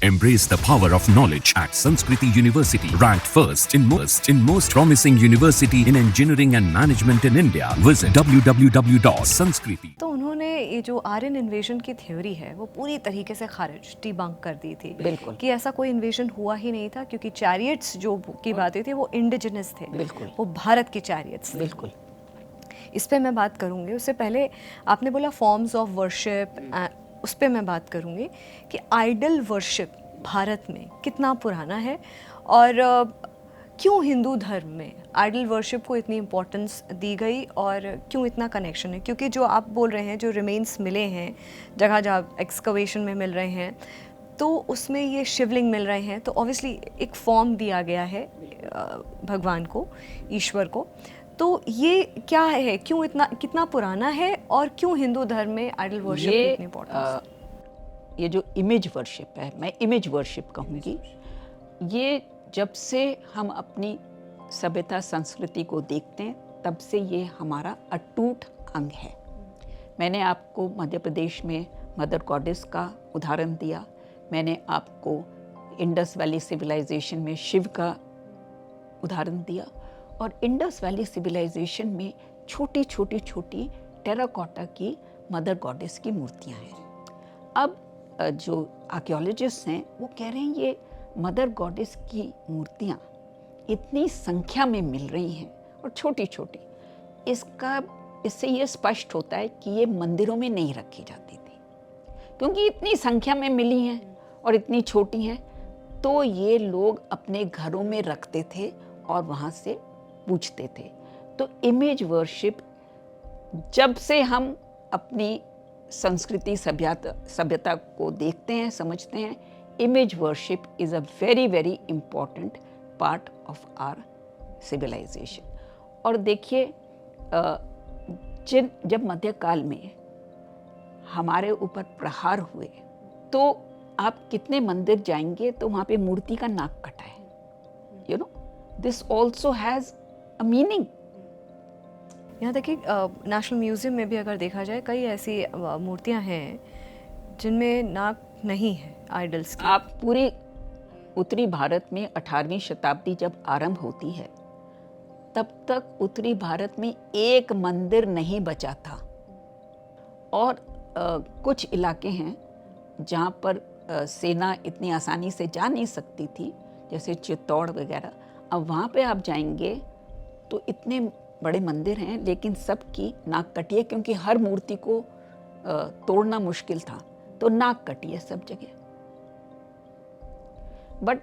Embrace the power of knowledge at Sanskriti University, ranked first in most promising university in engineering and management in India. Visit www.sanskriti. तो उन्होंने ये जो Aryan invasion की theory है वो पूरी तरीके से खारिज डिबंक कर दी थी। बिल्कुल। कि ऐसा कोई इन्वेजन हुआ ही नहीं था, क्योंकि चैरियट्स जो की बातें थी वो इंडिजिनस थे। बिल्कुल। वो भारत के चैरियट्स थे। बिल्कुल। इस पे मैं बात करूँगी। उससे पहले आपने बोला फॉर्म्स ऑफ वर्शिप, उस पर मैं बात करूँगी कि आइडल वर्शिप भारत में कितना पुराना है और क्यों हिंदू धर्म में आइडल वर्शिप को इतनी इम्पोर्टेंस दी गई और क्यों इतना कनेक्शन है। क्योंकि जो आप बोल रहे हैं, जो रिमेन्स मिले हैं जगह जहाँ एक्सकवेशन में मिल रहे हैं, तो उसमें ये शिवलिंग मिल रहे हैं, तो ऑब्वियसली एक फॉर्म दिया गया है भगवान को, ईश्वर को। तो ये क्या है, क्यों इतना, कितना पुराना है और क्यों हिंदू धर्म में आइडल वर्शिप की इतनी इम्पोर्टेंस? ये जो इमेज वर्शिप है, मैं इमेज वर्शिप कहूँगी, ये जब से हम अपनी सभ्यता संस्कृति को देखते हैं तब से ये हमारा अटूट अंग है। मैंने आपको मध्य प्रदेश में मदर गॉडेस का उदाहरण दिया, मैंने आपको इंडस वैली सिविलाइजेशन में शिव का उदाहरण दिया, और इंडस वैली सिविलाइजेशन में छोटी छोटी टेराकोटा की मदर गॉडेस की मूर्तियां हैं। अब जो आर्कियोलॉजिस्ट हैं वो कह रहे हैं ये मदर गॉडेस की मूर्तियां इतनी संख्या में मिल रही हैं और छोटी छोटी, इससे ये स्पष्ट होता है कि ये मंदिरों में नहीं रखी जाती थी, क्योंकि इतनी संख्या में मिली हैं और इतनी छोटी हैं, तो ये लोग अपने घरों में रखते थे और वहाँ से पूछते थे। तो इमेज वर्शिप, जब से हम अपनी संस्कृति सभ्यता को देखते हैं, समझते हैं, image worship is a very very important part of our civilisation. और देखिए, जब मध्यकाल में हमारे ऊपर प्रहार हुए तो आप कितने मंदिर जाएंगे तो वहाँ पे मूर्ति का नाक कटा है। You know, this also has a meaning. यहाँ तक कि नेशनल म्यूज़ियम में भी अगर देखा जाए, कई ऐसी मूर्तियाँ हैं जिनमें नाक नहीं है आइडल्स की। आप पूरे उत्तरी भारत में 18वीं शताब्दी जब आरंभ होती है, तब तक उत्तरी भारत में एक मंदिर नहीं बचा था, और कुछ इलाके हैं जहाँ पर सेना इतनी आसानी से जा नहीं सकती थी, जैसे चित्तौड़ वगैरह। अब वहाँ पे आप जाएंगे तो इतने बड़े मंदिर हैं, लेकिन सबकी नाक कटी है, क्योंकि हर मूर्ति को तोड़ना मुश्किल था, तो नाक कटी है सब जगह। बट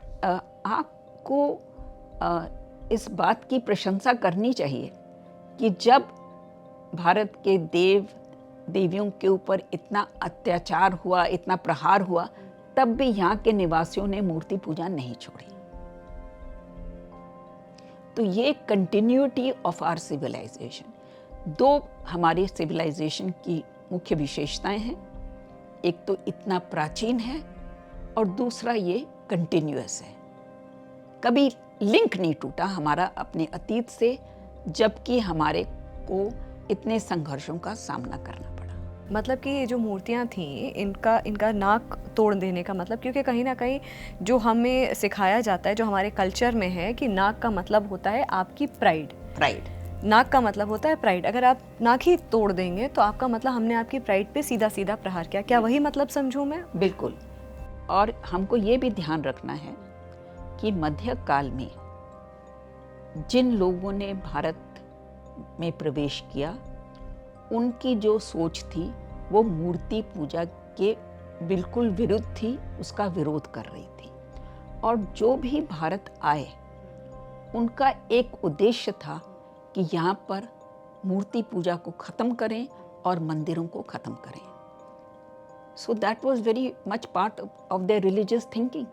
आपको इस बात की प्रशंसा करनी चाहिए कि जब भारत के देवियों के ऊपर इतना अत्याचार हुआ, इतना प्रहार हुआ, तब भी यहाँ के निवासियों ने मूर्ति पूजा नहीं छोड़ी। तो ये कंटिन्यूटी ऑफ आवर सिविलाइजेशन। दो हमारी सिविलाइजेशन की मुख्य विशेषताएं हैं, एक तो इतना प्राचीन है और दूसरा ये कंटिन्यूअस है। कभी लिंक नहीं टूटा हमारा अपने अतीत से, जबकि हमारे को इतने संघर्षों का सामना करना पड़ा। मतलब कि ये जो मूर्तियाँ थीं, इनका नाक तोड़ देने का मतलब, क्योंकि कहीं ना कहीं जो हमें सिखाया जाता है, जो हमारे कल्चर में है, कि नाक का मतलब होता है आपकी प्राइड। नाक का मतलब होता है प्राइड। अगर आप नाक ही तोड़ देंगे तो आपका मतलब हमने आपकी प्राइड पे सीधा सीधा प्रहार किया। क्या वही मतलब समझूं मैं? बिल्कुल। और हमको ये भी ध्यान रखना है कि मध्यकाल में जिन लोगों ने भारत में प्रवेश किया, उनकी जो सोच थी वो मूर्ति पूजा के बिल्कुल विरुद्ध थी, उसका विरोध कर रही थी। और जो भी भारत आए, उनका एक उद्देश्य था कि यहाँ पर मूर्ति पूजा को ख़त्म करें और मंदिरों को ख़त्म करें। So that was very much part of their religious thinking.